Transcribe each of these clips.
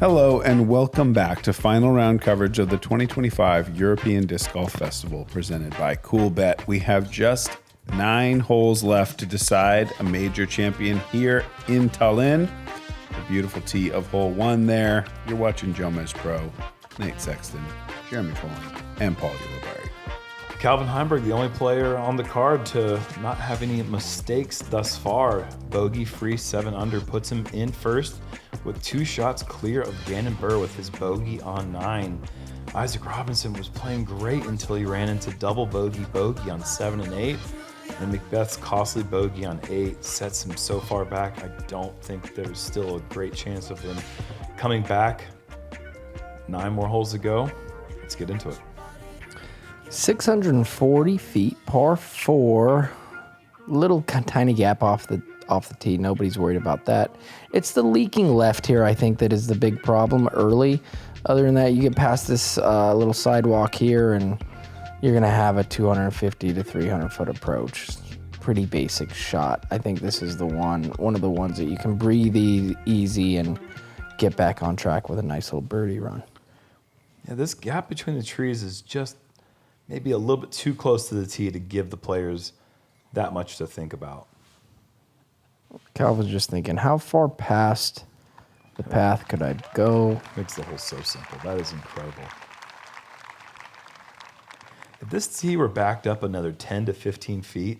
Hello and welcome back to final round coverage of the 2025 European Disc Golf Festival presented by CoolBet. We have just 9 holes left to decide a major champion here in Tallinn. The beautiful tee of hole 1 there. You're watching JomezPro, Nate Sexton, Jeremy Koling, and Paul Ulibarri. Calvin Heimburg, the only player on the card to not have any mistakes thus far. Bogey-free 7 under puts him in first with 2 shots clear of Gannon Buhr with his bogey on 9. Isaac Robinson was playing great until he ran into double bogey on 7 and 8. And McBeth's costly bogey on 8 sets him so far back. I don't think there's still a great chance of him coming back. 9 more holes to go. Let's get into it. 640 feet, par 4. Little tiny gap off the tee. Nobody's worried about that. It's the leaking left here, I think, that is the big problem early. Other than that, you get past this little sidewalk here, and you're going to have a 250 to 300 foot approach. Pretty basic shot. I think this is the one of the ones that you can breathe easy and get back on track with a nice little birdie run. Yeah, this gap between the trees is just maybe a little bit too close to the tee to give the players that much to think about. Calvin's just thinking, how far past the path could I go? Makes the hole so simple. That is incredible. If this tee were backed up another 10 to 15 feet,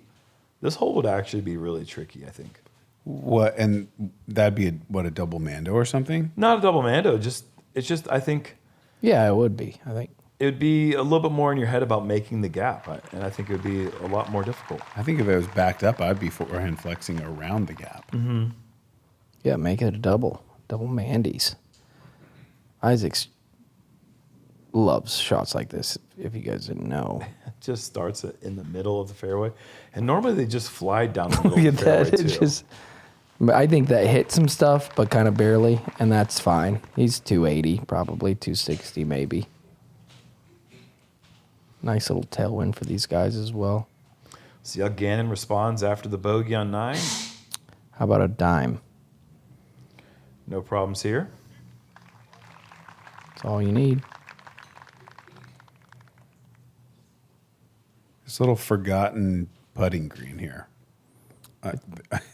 this hole would actually be really tricky, I think. What? And that'd be a double Mando or something? Not a double Mando. It's just I think. Yeah, it would be. I think it would be a little bit more in your head about making the gap, and I think it would be a lot more difficult. I think if it was backed up, I'd be forehand flexing around the gap. Mm-hmm. Yeah, make it a double Mandy's. Isaac loves shots like this, if you guys didn't know. It just starts in the middle of the fairway, and normally they just fly down the middle of the fairway too. I think that hit some stuff, but kind of barely, and that's fine. He's 280, probably 260 maybe. Nice little tailwind for these guys as well. See how Gannon responds after the bogey on 9. How about a dime? No problems here. That's all you need. This little forgotten putting green here.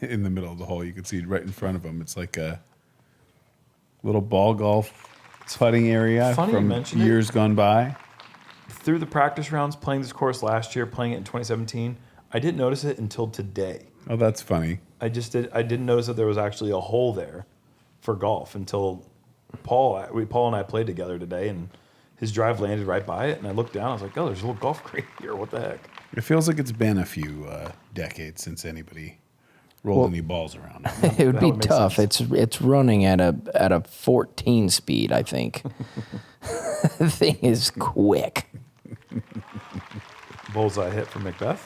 In the middle of the hole, you can see right in front of him. It's like a little ball golf putting area from years gone by. Through the practice rounds, playing this course last year, playing it in 2017, I didn't notice it until today. Oh, that's funny. I didn't notice that there was actually a hole there for golf until Paul and I played together today, and his drive landed right by it, and I looked down. I was like, oh, there's a little golf green here. What the heck? It feels like it's been a few decades since anybody rolled any balls around. It would be tough. It's running at a 14 speed, I think. The thing is quick. Bullseye hit for McBeth.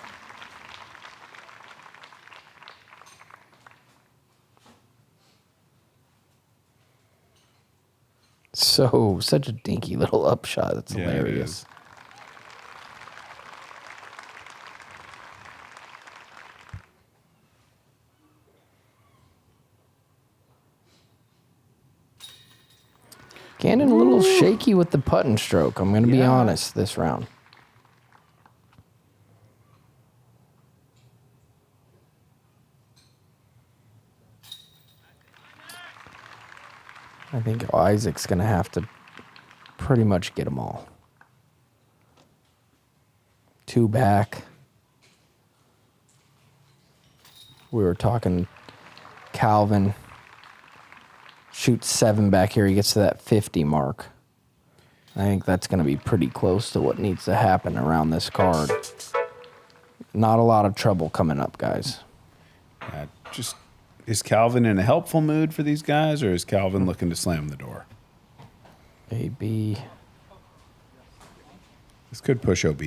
Such a dinky little upshot. That's hilarious. Gannon a little shaky with the putting stroke. I'm going to be honest this round. I think Isaac's going to have to pretty much get them all. 2 back. We were talking Calvin. Shoots 7 back here. He gets to that 50 mark. I think that's going to be pretty close to what needs to happen around this card. Not a lot of trouble coming up, guys. Is Calvin in a helpful mood for these guys, or is Calvin looking to slam the door? AB. This could push OB.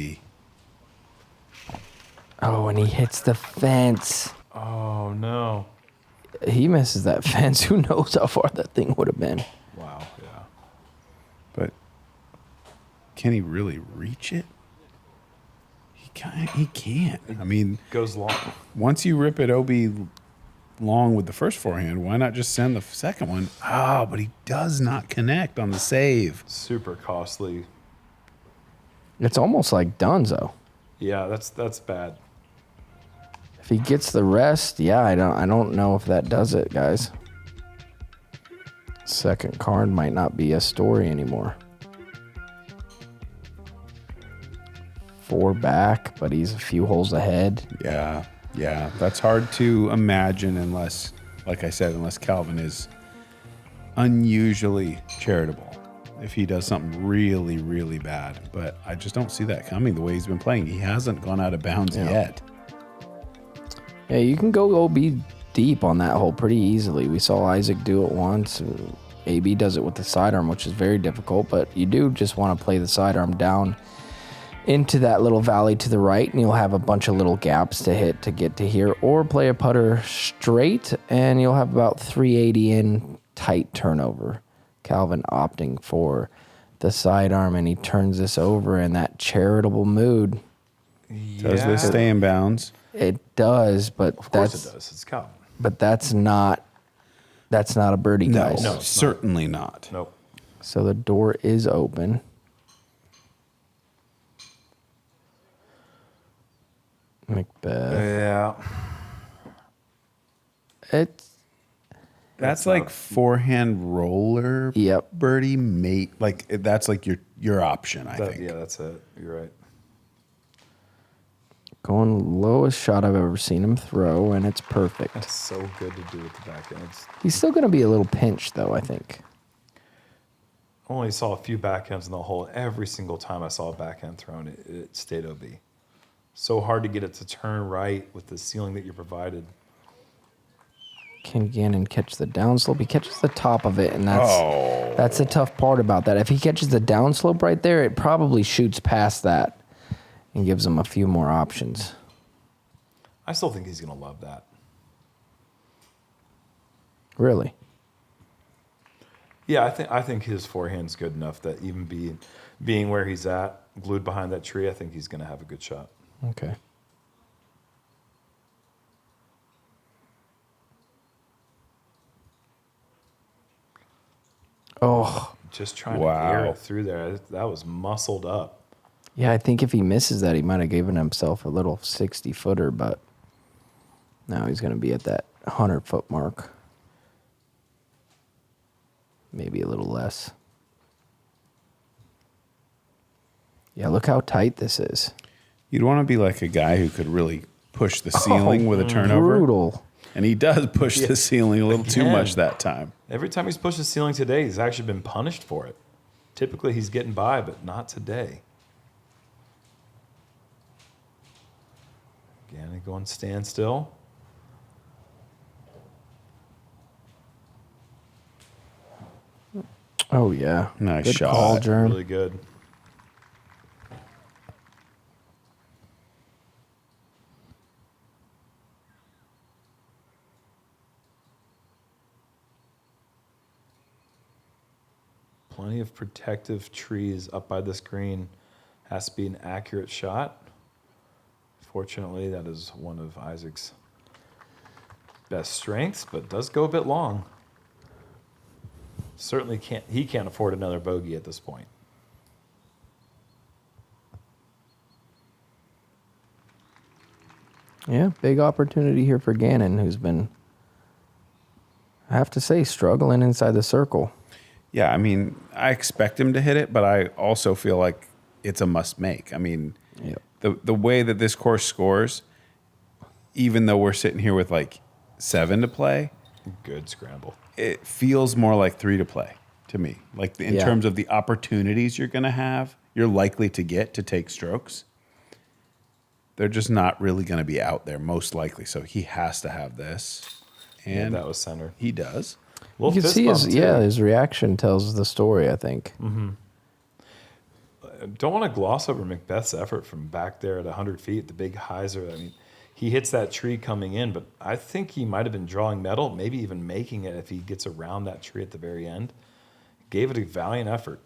Oh, and he hits the fence. Oh, no. He misses that fence. Who knows how far that thing would have been. Wow, yeah. But can he really reach it? He can't. I mean, goes long. Once you rip it OB long with the first forehand. Why not just send the second one? Oh, but he does not connect on the save. Super costly. It's almost like Dunzo. Yeah, that's bad. If he gets the rest, yeah, I don't know if that does it, guys. Second card might not be a story anymore. 4 back, but he's a few holes ahead. Yeah. That's hard to imagine unless, like I said, unless Calvin is unusually charitable. If he does something really, really bad. But I just don't see that coming the way he's been playing. He hasn't gone out of bounds yet. Yeah, you can go OB deep on that hole pretty easily. We saw Isaac do it once. And AB does it with the sidearm, which is very difficult. But you do just want to play the sidearm down into that little valley to the right, and you'll have a bunch of little gaps to hit to get to here. Or play a putter straight, and you'll have about 380 in tight turnover. Calvin opting for the sidearm, and he turns this over in that charitable mood. Does this stay in bounds? It does, but Of course it does. It's Calvin. But that's not a birdie, guys. No, certainly not. Nope. So the door is open. McBeth. Yeah. That's like forehand roller Yep. birdie mate. Like that's like your option, I think. Yeah, that's it. You're right. Going lowest shot I've ever seen him throw, and it's perfect. That's so good to do with the backhands. He's still going to be a little pinched, though, I think. Only saw a few backhands in the hole. Every single time I saw a backhand thrown, it stayed OB. So hard to get it to turn right with the ceiling that you're provided. Can Gannon catch the downslope? He catches the top of it, and that's the tough part about that. If he catches the downslope right there, it probably shoots past that and gives him a few more options. I still think he's going to love that. Really? Yeah, I think his forehand's good enough that even being where he's at, glued behind that tree, I think he's going to have a good shot. Okay. Oh. Just trying to air it through there. That was muscled up. Yeah, I think if he misses that, he might have given himself a little 60-footer, but now he's going to be at that 100-foot mark. Maybe a little less. Yeah, look how tight this is. You'd want to be like a guy who could really push the ceiling with a turnover. Brutal. And he does push the ceiling a little too much that time. Every time he's pushed the ceiling today, he's actually been punished for it. Typically, he's getting by, but not today. Gannon going standstill. Oh, yeah. Nice Good shot. call, Germ. Really good. Plenty of protective trees up by this green. Has to be an accurate shot. Fortunately, that is one of Isaac's best strengths, but does go a bit long. Certainly can't afford another bogey at this point. Yeah, big opportunity here for Gannon, who's been, I have to say, struggling inside the circle. Yeah, I mean, I expect him to hit it, but I also feel like it's a must make. I mean, the way that this course scores, even though we're sitting here with like 7 to play. Good scramble. It feels more like 3 to play to me. Like in terms of the opportunities you're going to have, you're likely to get to take strokes. They're just not really going to be out there, most likely. So he has to have this. And that was centered. He does. You can see his reaction tells the story, I think. Mm-hmm. Don't want to gloss over McBeth's effort from back there at 100 feet, the big hyzer. I mean, he hits that tree coming in, but I think he might have been drawing metal, maybe even making it if he gets around that tree at the very end. Gave it a valiant effort.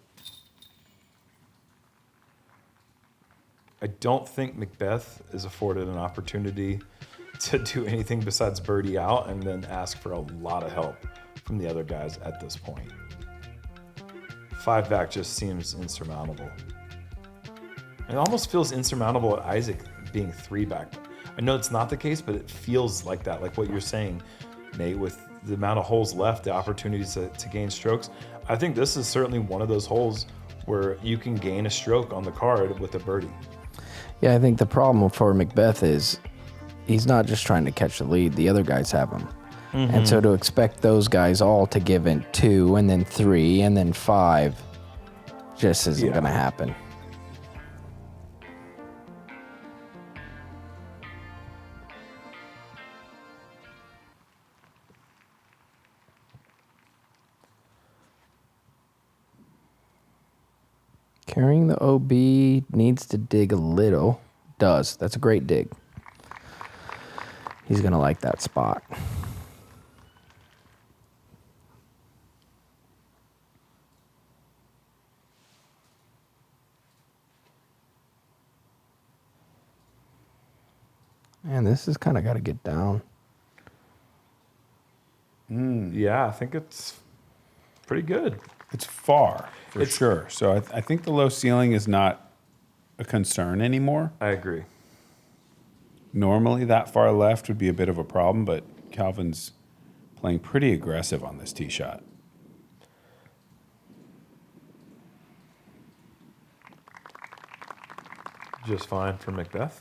I don't think McBeth is afforded an opportunity to do anything besides birdie out and then ask for a lot of help from the other guys at this point. 5 back just seems insurmountable. It almost feels insurmountable at Isaac being 3 back. I know it's not the case, but it feels like that, like what you're saying, Nate, with the amount of holes left, the opportunities to gain strokes. I think this is certainly one of those holes where you can gain a stroke on the card with a birdie. Yeah, I think the problem for McBeth is he's not just trying to catch the lead. The other guys have him. Mm-hmm. And so to expect those guys all to give in 2 and then 3 and then 5 just isn't going to happen. Carrying the OB needs to dig a little. Does. That's a great dig. He's going to like that spot. Man, this has kind of got to get down. Yeah, I think it's pretty good. It's far, for sure. So I think the low ceiling is not a concern anymore. I agree. Normally, that far left would be a bit of a problem, but Calvin's playing pretty aggressive on this tee shot. Just fine for McBeth.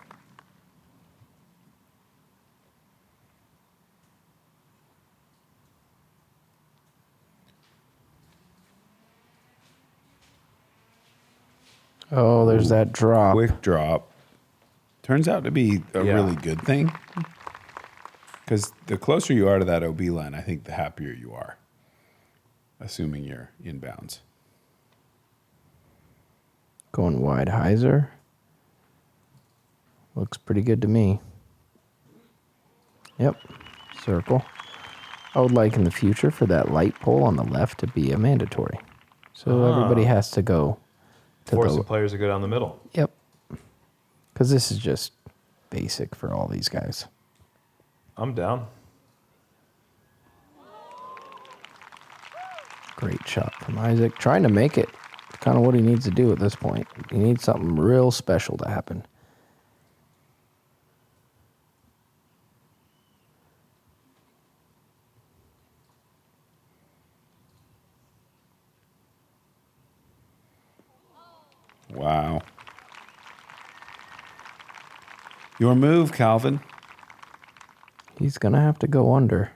Oh, there's that drop. Quick drop. Turns out to be a really good thing. Because the closer you are to that OB line, I think the happier you are. Assuming you're inbounds. Going wide hyzer. Looks pretty good to me. Yep. Circle. I would like in the future for that light pole on the left to be a mandatory. So everybody has to go to forcing players to go down the middle. Yep. Because this is just basic for all these guys. I'm down. Great shot from Isaac. Trying to make it. Kind of what he needs to do at this point. He needs something real special to happen. Wow. Your move, Calvin. He's going to have to go under.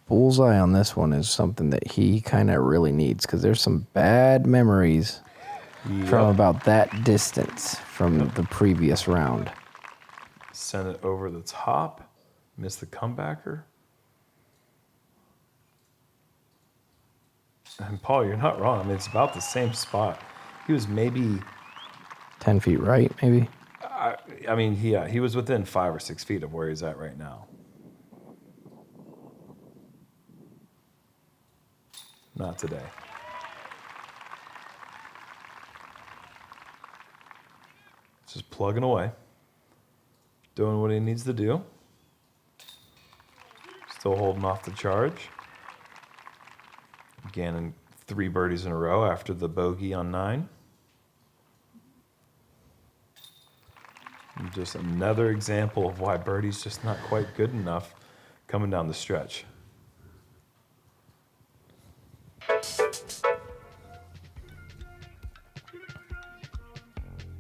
Bullseye on this one is something that he kind of really needs because there's some bad memories from about that distance from the previous round. Send it over the top. Miss the comebacker. And Paul, you're not wrong. I mean, it's about the same spot. He was maybe 10 feet right, maybe. I mean, he was within 5 or 6 feet of where he's at right now. Not today. Just plugging away. Doing what he needs to do. Still holding off the charge. Gannon 3 birdies in a row after the bogey on 9. And just another example of why birdie's just not quite good enough coming down the stretch.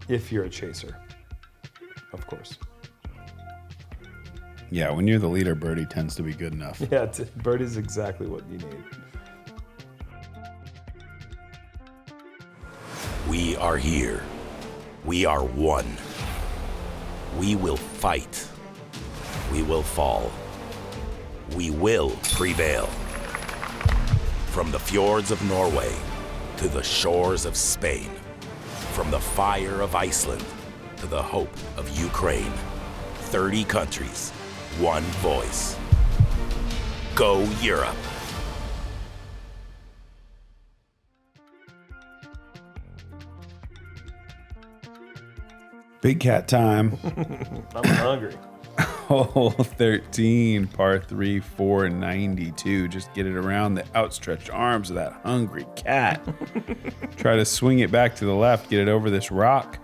If you're a chaser, of course. Yeah, when you're the leader, birdie tends to be good enough. Yeah, birdie's exactly what you need. We are here. We are one. We will fight. We will fall. We will prevail. From the fjords of Norway to the shores of Spain, from the fire of Iceland to the hope of Ukraine, 30 countries, one voice. Go Europe. Big cat time. I'm hungry. Hole 13, par 3, 492. Just get it around the outstretched arms of that hungry cat. Try to swing it back to the left, get it over this rock.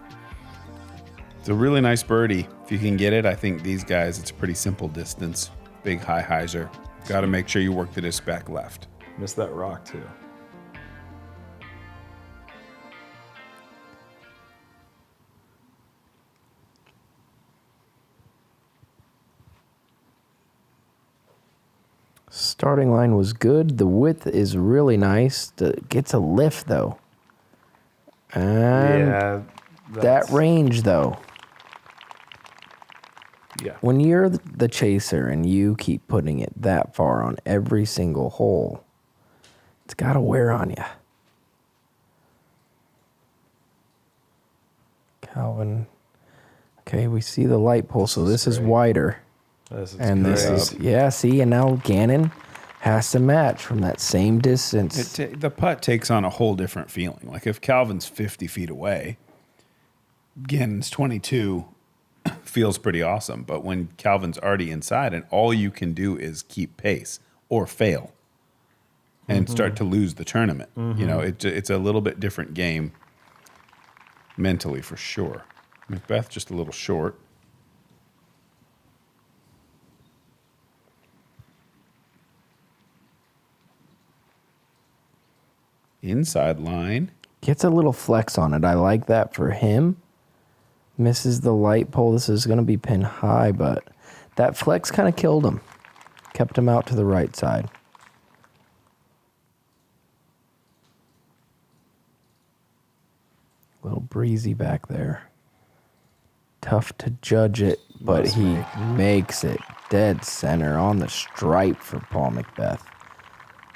It's a really nice birdie. If you can get it, I think these guys, it's a pretty simple distance. Big high hyzer. Got to make sure you work the disc back left. Missed that rock, too. Starting line was good. The width is really nice. Gets a lift, though. And Yeah. that range, though. Yeah. When you're the chaser and you keep putting it that far on every single hole, it's got to wear on you. Calvin. Okay, we see the light pole, so this is wider. This is And this is, yeah, see, and now Gannon has to match from that same distance. The putt takes on a whole different feeling. Like if Calvin's 50 feet away, Gannon's 22, feels pretty awesome. But when Calvin's already inside and all you can do is keep pace or fail and start to lose the tournament, you know, it's a little bit different game mentally for sure. McBeth just a little short. Inside line. Gets a little flex on it. I like that for him. Misses the light pole. This is going to be pin high, but that flex kind of killed him. Kept him out to the right side. A little breezy back there. Tough to judge it, but he makes it dead center on the stripe for Paul McBeth.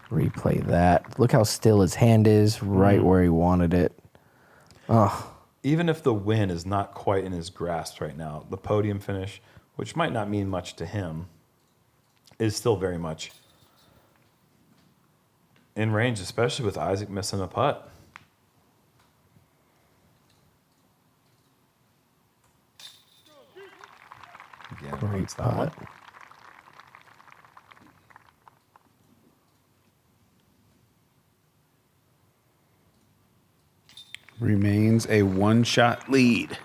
Replay that. Look how still his hand is, right where he wanted it. Oh. Even if the win is not quite in his grasp right now, the podium finish, which might not mean much to him, is still very much in range, especially with Isaac missing a putt. Again, Great makes that one. putt. Remains a one-shot lead.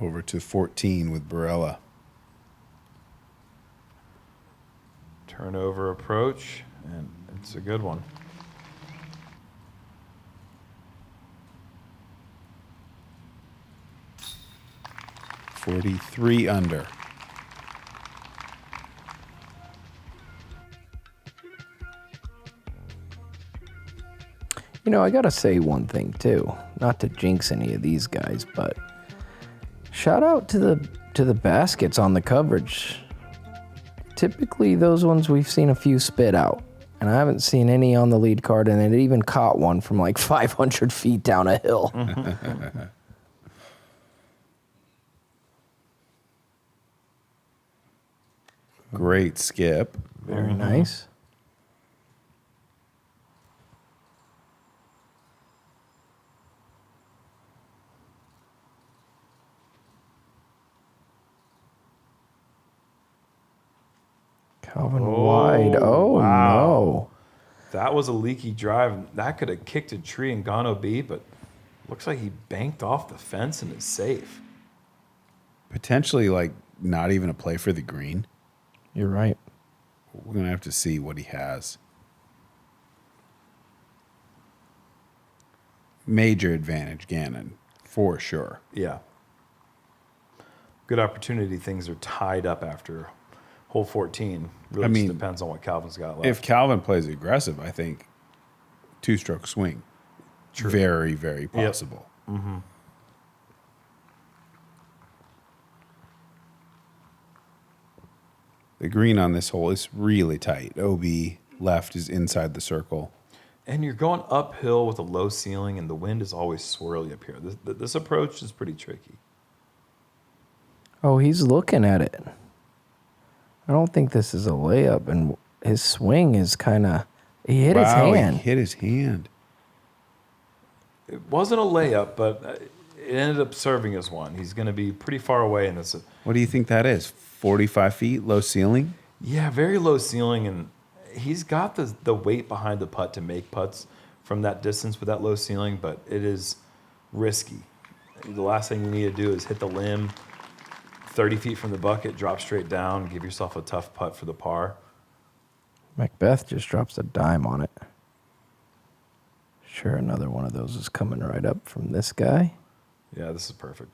Over to 14 with Barella. Turnover approach, and it's a good one. .43 under. You know, I got to say one thing, too. Not to jinx any of these guys, but shout out to the baskets on the coverage. Typically, those ones we've seen a few spit out. And I haven't seen any on the lead card, and it even caught one from like 500 feet down a hill. Great skip. Very nice. Calvin wide. Oh, wow. no. That was a leaky drive. That could have kicked a tree and gone OB, but looks like he banked off the fence and is safe. Potentially, like, not even a play for the green. You're right. We're going to have to see what he has. Major advantage, Gannon, for sure. Yeah. Good opportunity. Things are tied up after hole 14. Really just depends on what Calvin's got left. If Calvin plays aggressive, I think two-stroke swing. True. Very, very possible. Yep. Mm-hmm. The green on this hole is really tight. OB left is inside the circle. And you're going uphill with a low ceiling, and the wind is always swirly up here. This approach is pretty tricky. Oh, he's looking at it. I don't think this is a layup, and his swing is kind of... He hit his hand. He hit his hand. It wasn't a layup, but it ended up serving as one. He's going to be pretty far away in this. What do you think that is? 45 feet, low ceiling? Yeah, very low ceiling, and he's got the weight behind the putt to make putts from that distance with that low ceiling, but it is risky. The last thing you need to do is hit the limb 30 feet from the bucket, drop straight down, give yourself a tough putt for the par. McBeth just drops a dime on it. Sure, another one of those is coming right up from this guy. Yeah, this is perfect.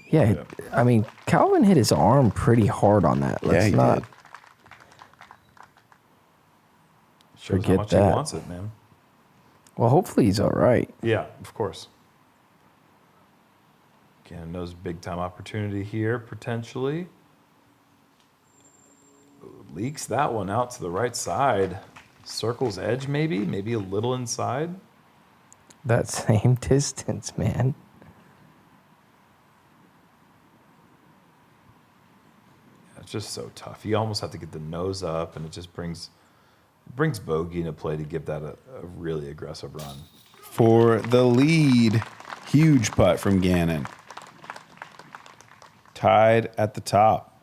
Yeah, I mean, Calvin hit his arm pretty hard on that. Let's he not did. Shows forget how much that. he wants it, man. Well, hopefully he's all right. Yeah, of course. Gannon knows big time opportunity here, potentially. Leaks that one out to the right side. Circles edge, maybe a little inside. That same distance, man. It's just so tough. You almost have to get the nose up, and it just brings bogey into play to give that a really aggressive run. For the lead, huge putt from Gannon. Tied at the top.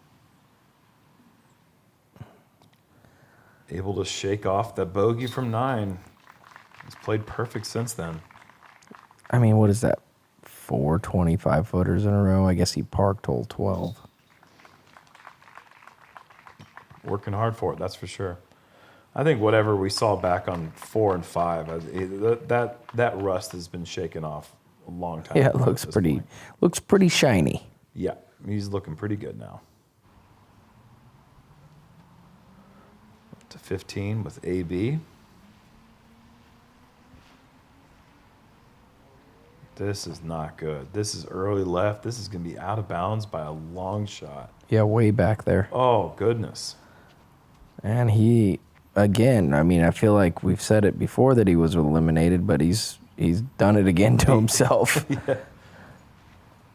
Able to shake off that bogey from 9. He's played perfect since then. I mean, what is that? 4 25-footers in a row? I guess he parked hole 12. Working hard for it, that's for sure. I think whatever we saw back on 4 and 5, that rust has been shaken off a long time Yeah, ago it looks at this pretty point. looks pretty shiny. Yeah, he's looking pretty good now. Up to 15 with AB. This is not good. This is early left. This is going to be out of bounds by a long shot. Yeah, way back there. Oh, goodness. And he, again, I mean, I feel like we've said it before that he was eliminated, but he's done it again to himself. Yeah.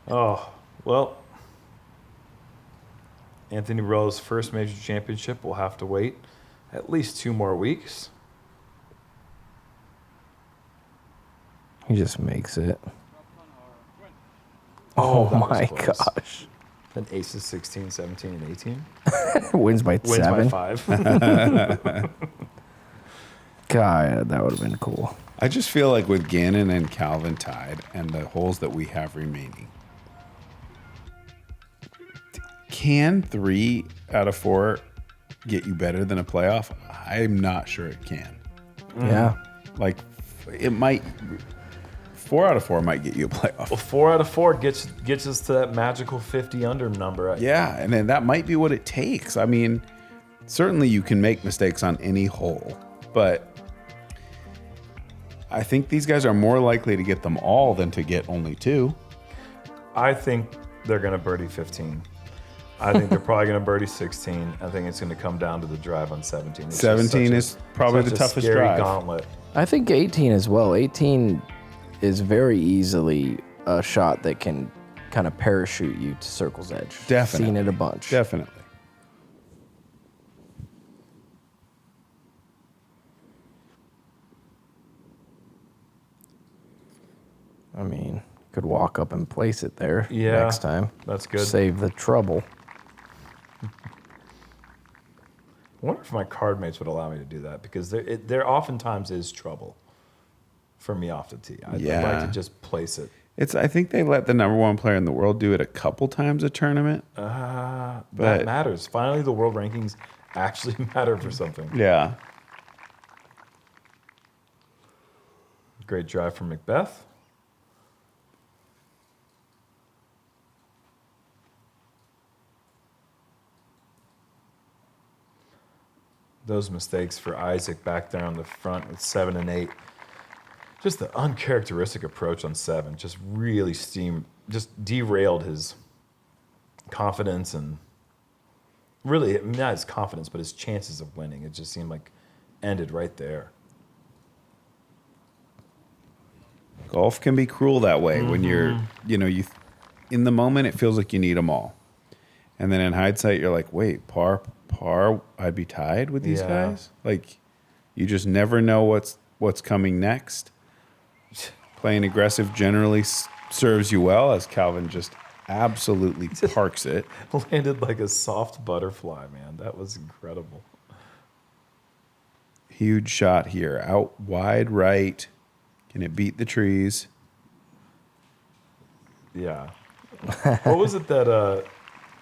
Oh, well, Anthony Rowe's first major championship will have to wait at least 2 more weeks. He just makes it. Oh, Oh, that was my close. gosh. Then aces 16, 17, and 18. Wins by Wins 7. by 5. God, that would have been cool. I just feel like with Gannon and Calvin tied and the holes that we have remaining, can 3 out of 4 get you better than a playoff? I'm not sure it can. Yeah. Like, it might... 4 out of 4 might get you a playoff. Well, 4 out of 4 gets us to that magical 50 under number. Yeah, and then that might be what it takes. I mean, certainly you can make mistakes on any hole, but I think these guys are more likely to get them all than to get only 2. I think they're going to birdie 15. I think they're probably going to birdie 16. I think it's going to come down to the drive on 17. It's 17 is probably the toughest scary drive. Gauntlet. I think 18 as well. 18 is very easily a shot that can kind of parachute you to circle's edge. Definitely. Seen it a bunch. Definitely. I mean, could walk up and place it there Yeah, next time. that's good. Save the trouble. I wonder if my card mates would allow me to do that, because there oftentimes is trouble for me off the tee. I'd like to just place it. I think they let the number 1 player in the world do it a couple times a tournament. That But- matters. Finally, the world rankings actually matter for something. Yeah. Great drive from McBeth. Those mistakes for Isaac back there on the front with 7 and 8. Just the uncharacteristic approach on 7 just really just derailed his confidence, and really, not his confidence, but his chances of winning. It just seemed like ended right there. Golf can be cruel that way when you're, in the moment, it feels like you need them all. And then in hindsight, you're like, wait, par, I'd be tied with these guys? Like, you just never know what's coming next. Playing aggressive generally serves you well, as Calvin just absolutely parks it. Landed like a soft butterfly, man. That was incredible. Huge shot here. Out wide right. Can it beat the trees? Yeah. What was it that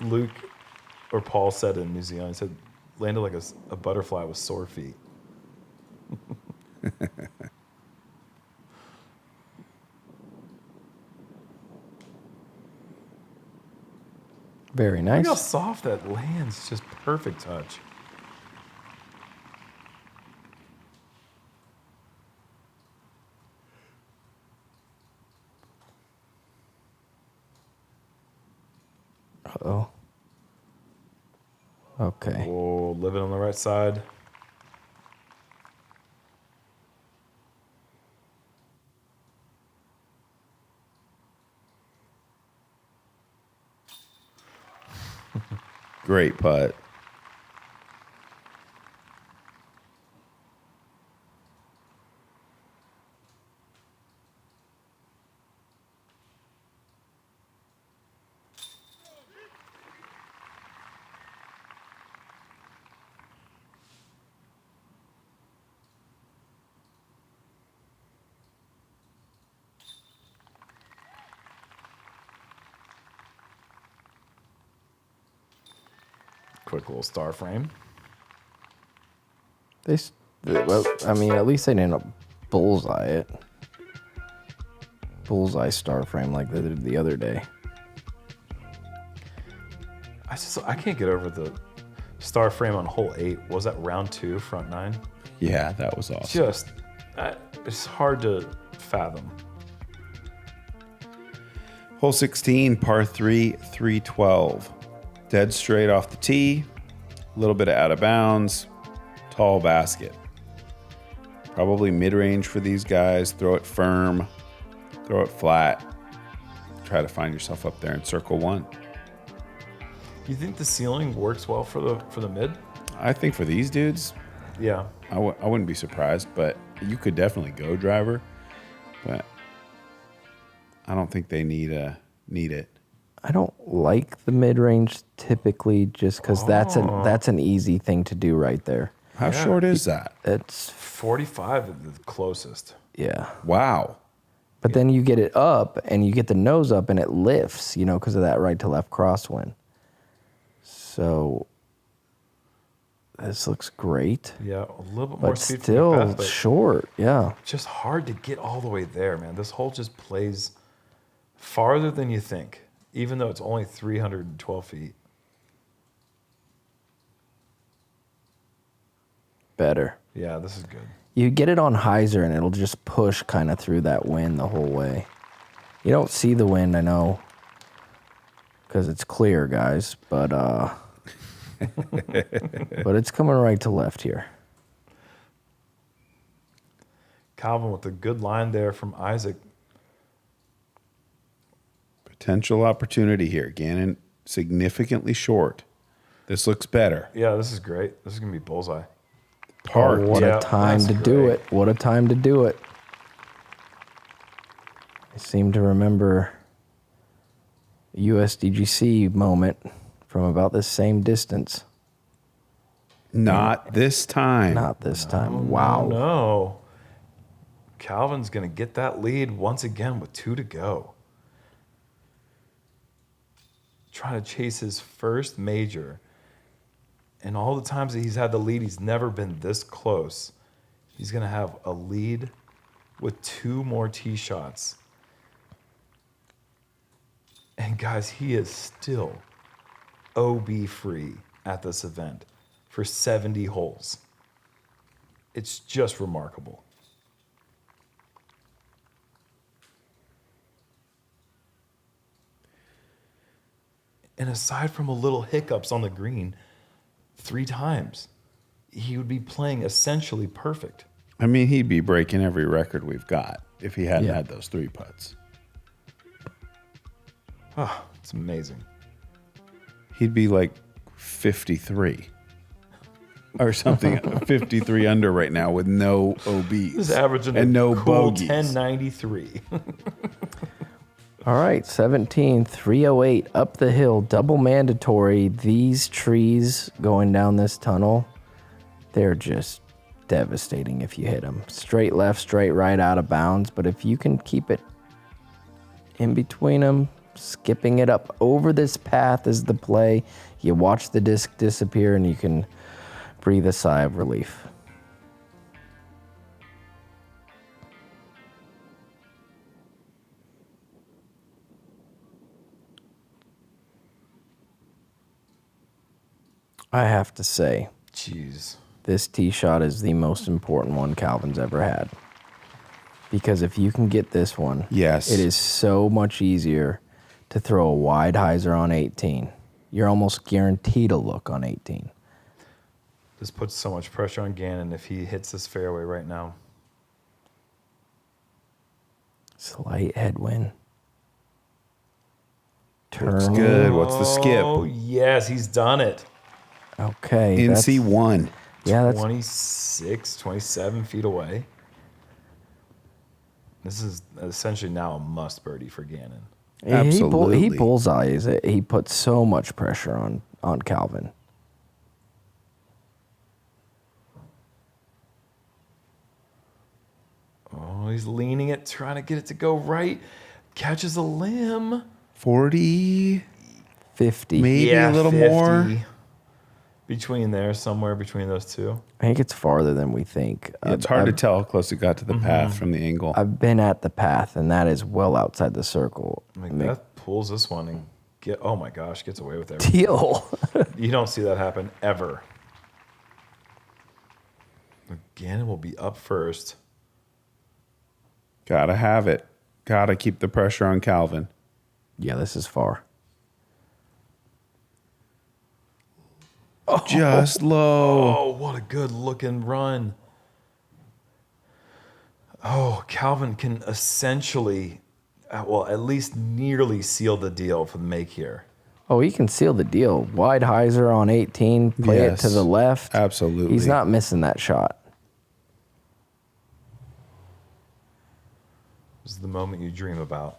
Luke or Paul said in New Zealand? He said, landed like a butterfly with sore feet. Very nice. Look how soft that lands. Just perfect touch. Uh-oh. Okay. Whoa, living on the right side. Great putt. Quick little star frame. Well, I mean, at least they didn't bullseye it. Bullseye star frame like they did the other day. I can't get over the star frame on hole 8. Was that round 2, front 9? Yeah, that was awesome. It's hard to fathom. Hole 16, par 3, 312. Dead straight off the tee. A little bit of out of bounds. Tall basket. Probably mid-range for these guys. Throw it firm. Throw it flat. Try to find yourself up there in circle 1. You think the ceiling works well for the mid? I think for these dudes, Yeah. I wouldn't be surprised, but you could definitely go driver. But I don't think they need it. I don't like the mid-range typically just because that's an easy thing to do right there. How short is that? It's 45 is the closest. yeah. Wow. But then you get it up and you get the nose up and it lifts, because of that right to left crosswind. So this looks great. Yeah, a little bit more But speed still from McBeth, but short, yeah. just hard to get all the way there, man. This hole just plays farther than you think, even though it's only 312 feet. Better. Yeah, this is good. You get it on hyzer and it'll just push kind of through that wind the whole way. You don't see the wind, I know, because it's clear, guys, but but it's coming right to left here. Calvin with a good line there from Isaac. Potential opportunity here. Gannon significantly short. This looks better. Yeah, this is great. This is going to be bullseye. Parked. What Yeah, a time that's to do great. it. What a time to do it. I seem to remember a USDGC moment from about the same distance. Not this time. Not this time. Wow. No. Calvin's going to get that lead once again with 2 to go. Trying to chase his first major. And all the times that he's had the lead, he's never been this close. He's going to have a lead with 2 more tee shots. And guys, he is still OB free at this event for 70 holes. It's just remarkable. And aside from a little hiccups on the green, 3 times, he would be playing essentially perfect. I mean, he'd be breaking every record we've got. if he hadn't had those 3 putts. Oh, it's amazing. He'd be like 53 or something, 53 under right now with no OBs. He's averaging and no cool bogeys. 1093. All right, 17, 308 up the hill, double mandatory. These trees going down this tunnel, they're just devastating if you hit them. Straight left, straight right, out of bounds. But if you can keep it in between them, skipping it up over this path is the play. You watch the disc disappear and you can breathe a sigh of relief. I have to say, Jeez. this tee shot is the most important one Calvin's ever had. Because if you can get this one, Yes. it is so much easier to throw a wide hyzer on 18. You're almost guaranteed a look on 18. This puts so much pressure on Gannon if he hits this fairway right now. Slight headwind. Looks Turn. good. What's the skip? Oh, yes, he's done it. Okay. In that's- C1. Yeah, that's 26, 27 feet away. This is essentially now a must birdie for Gannon. Absolutely. He bullseyes it. He puts so much pressure on Calvin. Oh, he's leaning it, trying to get it to go right. Catches a limb. 40, 50. maybe a little more. Between there, somewhere between those two. I think it's farther than we think. It's hard to tell how close it got to the path from the angle. I've been at the path, and that is well outside the circle. McBeth pulls this one and oh my gosh, gets away with everything. Deal. You don't see that happen ever. Gannon will be up first. Gotta have it. Gotta keep the pressure on Calvin. Yeah, this is far. Just low. Oh, what a good looking run. Oh, Calvin can essentially, well, at least nearly seal the deal for the make here. Oh, he can seal the deal. Wide hyzer on 18, play it to Yes, the left. absolutely. He's not missing that shot. This is the moment you dream about.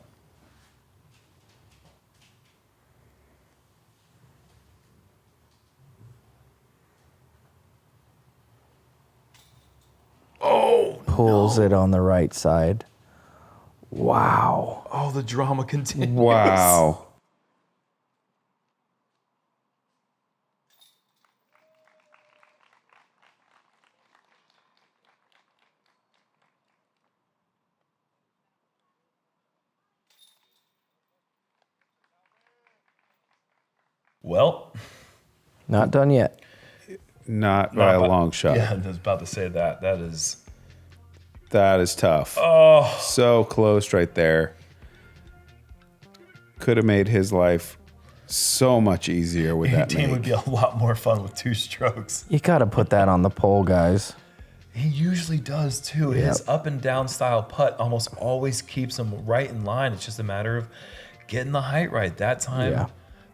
Pulls it on the right side. Wow. Oh, the drama continues. Wow. Well, Not done yet. Not by a long shot. Yeah, I was about to say that. That is tough. Oh. So close right there. Could have made his life so much easier with that 18 would make. be a lot more fun with 2 strokes. You got to put that on the pole, guys. He usually does too. His up and down style putt almost always keeps him right in line. It's just a matter of getting the height right. That time,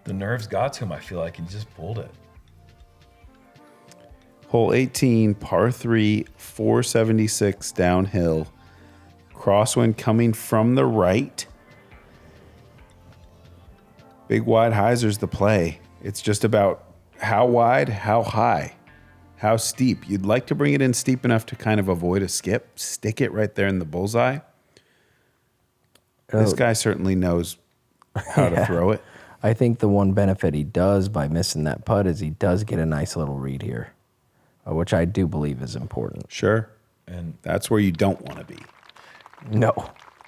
the nerves got to him. I feel like he just pulled it. Hole 18, par 3, 476 downhill. Crosswind coming from the right. Big wide hyzer's the play. It's just about how wide, how high, how steep. You'd like to bring it in steep enough to kind of avoid a skip. Stick it right there in the bullseye. This guy certainly knows how to throw it. I think the one benefit he does by missing that putt is he does get a nice little read here, which I do believe is important. Sure. And That's where you don't want to be. No,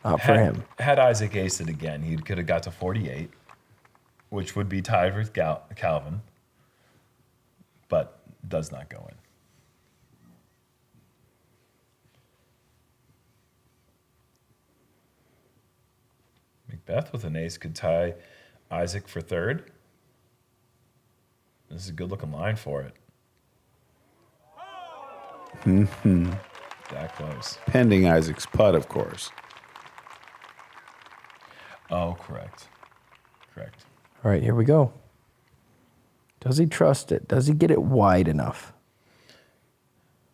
not for him. Had Isaac aced it again, he could have got to 48, which would be tied with Calvin, but does not go in. McBeth with an ace could tie Isaac for third. This is a good looking line for it. That close. Pending Isaac's putt, of course. Oh, correct. All right, here we go. Does he trust it? Does he get it wide enough?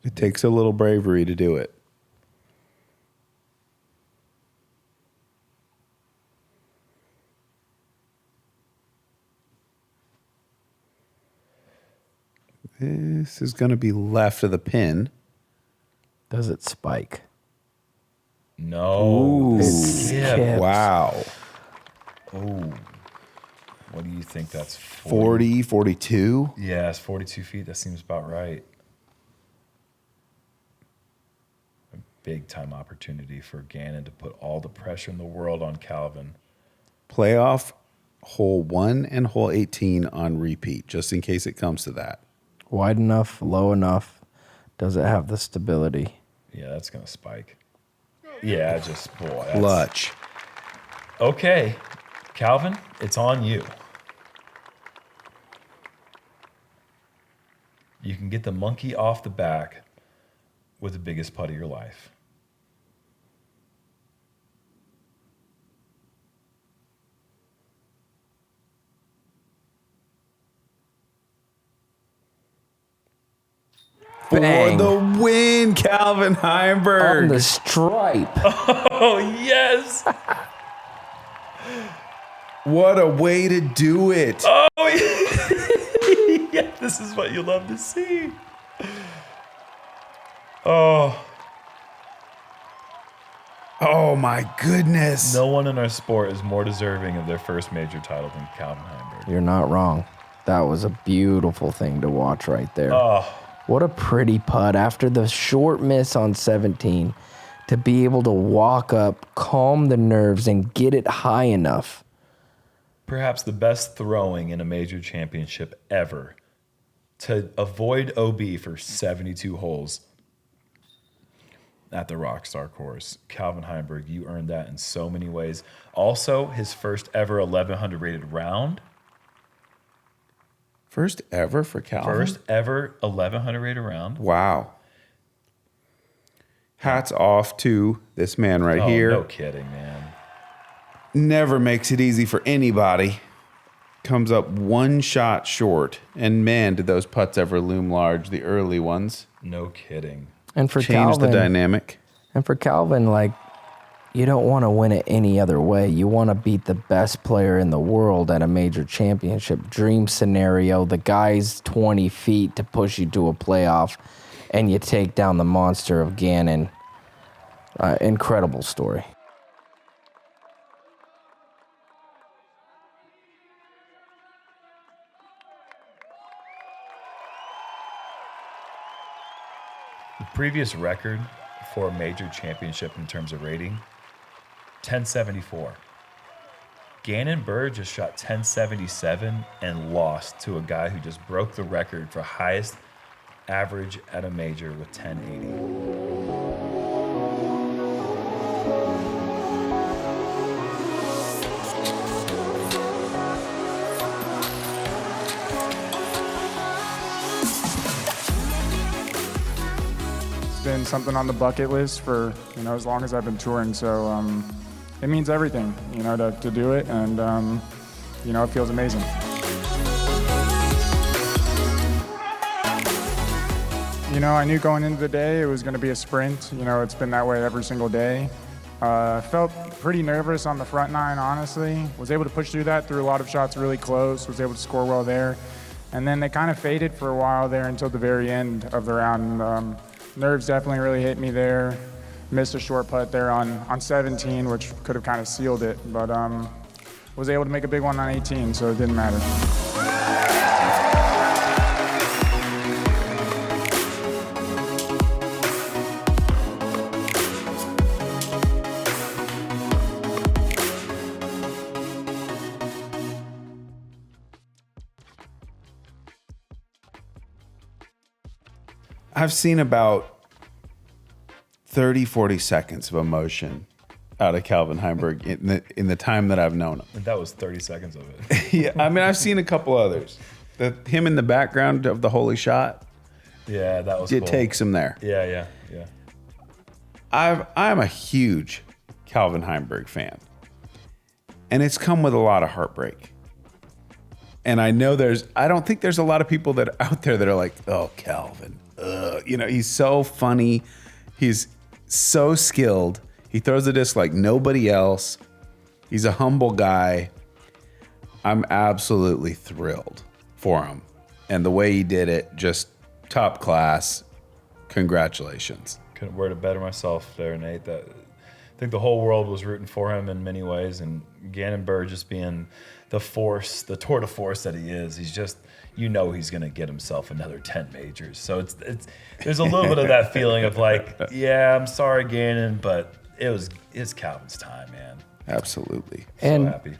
It takes a little bravery to do it. This is going to be left of the pin. Does it spike? No. Skipped. Wow. Oh. What do you think that's 40, 42? Yeah, it's 42 feet. That seems about right. A big time opportunity for Gannon to put all the pressure in the world on Calvin. Playoff hole 1 and hole 18 on repeat, just in case it comes to that. Wide enough, low enough. Does it have the stability? Yeah, that's going to spike. Yeah, just, boy. That's... Clutch. Okay, Calvin, it's on you. You can get the monkey off the back with the biggest putt of your life. Bang. For the win, Calvin Heimburg. On the stripe. Oh, yes. What a way to do it. Oh, yeah, this is what you love to see. Oh. Oh, my goodness. No one in our sport is more deserving of their first major title than Calvin Heimburg. You're not wrong. That was a beautiful thing to watch right there. Oh. What a pretty putt after the short miss on 17 to be able to walk up, calm the nerves, and get it high enough. Perhaps the best throwing in a major championship ever. To avoid OB for 72 holes at the Rockstar course. Calvin Heimburg, you earned that in so many ways. Also, his first ever 1100 rated round. First ever for Calvin? First ever 1100 rated round. Wow. Hats off to this man right here. No kidding, man. Never makes it easy for anybody. Comes up one shot short. And man, did those putts ever loom large, the early ones. No kidding. And for Changed Calvin, the dynamic. And for Calvin, like, you don't want to win it any other way. You want to beat the best player in the world at a major championship. Dream scenario, the guy's 20 feet to push you to a playoff, and you take down the monster of Gannon. Incredible story. The previous record for a major championship in terms of rating, 1074. Gannon Buhr just shot 1077 and lost to a guy who just broke the record for highest average at a major with 1080. Been something on the bucket list for as long as I've been touring, so it means everything to do it, and it feels amazing. I knew going into the day it was going to be a sprint. It's been that way every single day. Felt pretty nervous on the front nine, honestly. Was able to push through that, threw a lot of shots really close, was able to score well there, and then they kind of faded for a while there until the very end of the round. Nerves definitely really hit me there. Missed a short putt there on 17, which could have kind of sealed it, but was able to make a big one on 18, so it didn't matter. I've seen about 30, 40 seconds of emotion out of Calvin Heimburg in the time that I've known him. And that was 30 seconds of it. Yeah, I mean, I've seen a couple others. Him in the background of the holy shot. Yeah, that was It cool. takes him there. Yeah. I'm a huge Calvin Heimburg fan. And it's come with a lot of heartbreak. And I don't think there's a lot of people that out there that are like, oh, Calvin, he's so funny. He's so skilled. He throws the disc like nobody else. He's a humble guy. I'm absolutely thrilled for him. And the way he did it, just top class. Congratulations. Couldn't word it better myself there, Nate. I think the whole world was rooting for him in many ways, and Gannon Buhr just being the force, the tour de force that he is. He's just, he's going to get himself another 10 majors. So it's there's a little bit of that feeling of like, yeah, I'm sorry, Gannon, but it's Calvin's time, man. Absolutely. And so happy.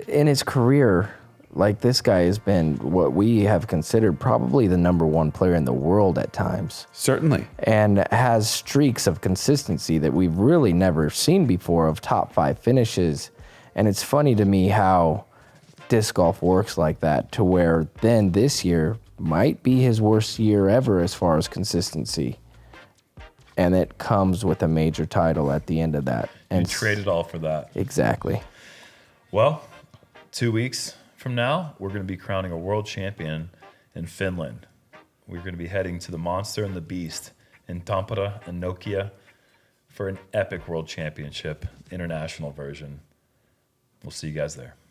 In his career, like, this guy has been what we have considered probably the #1 player in the world at times. Certainly. And has streaks of consistency that we've really never seen before of top 5 finishes. And it's funny to me how disc golf works like that, to where then this year might be his worst year ever as far as consistency. And it comes with a major title at the end of that. And You trade it all for that. Exactly. Well, 2 weeks from now, we're going to be crowning a world champion in Finland. We're going to be heading to the Monster and the Beast in Tampere and Nokia for an epic world championship international version. We'll see you guys there.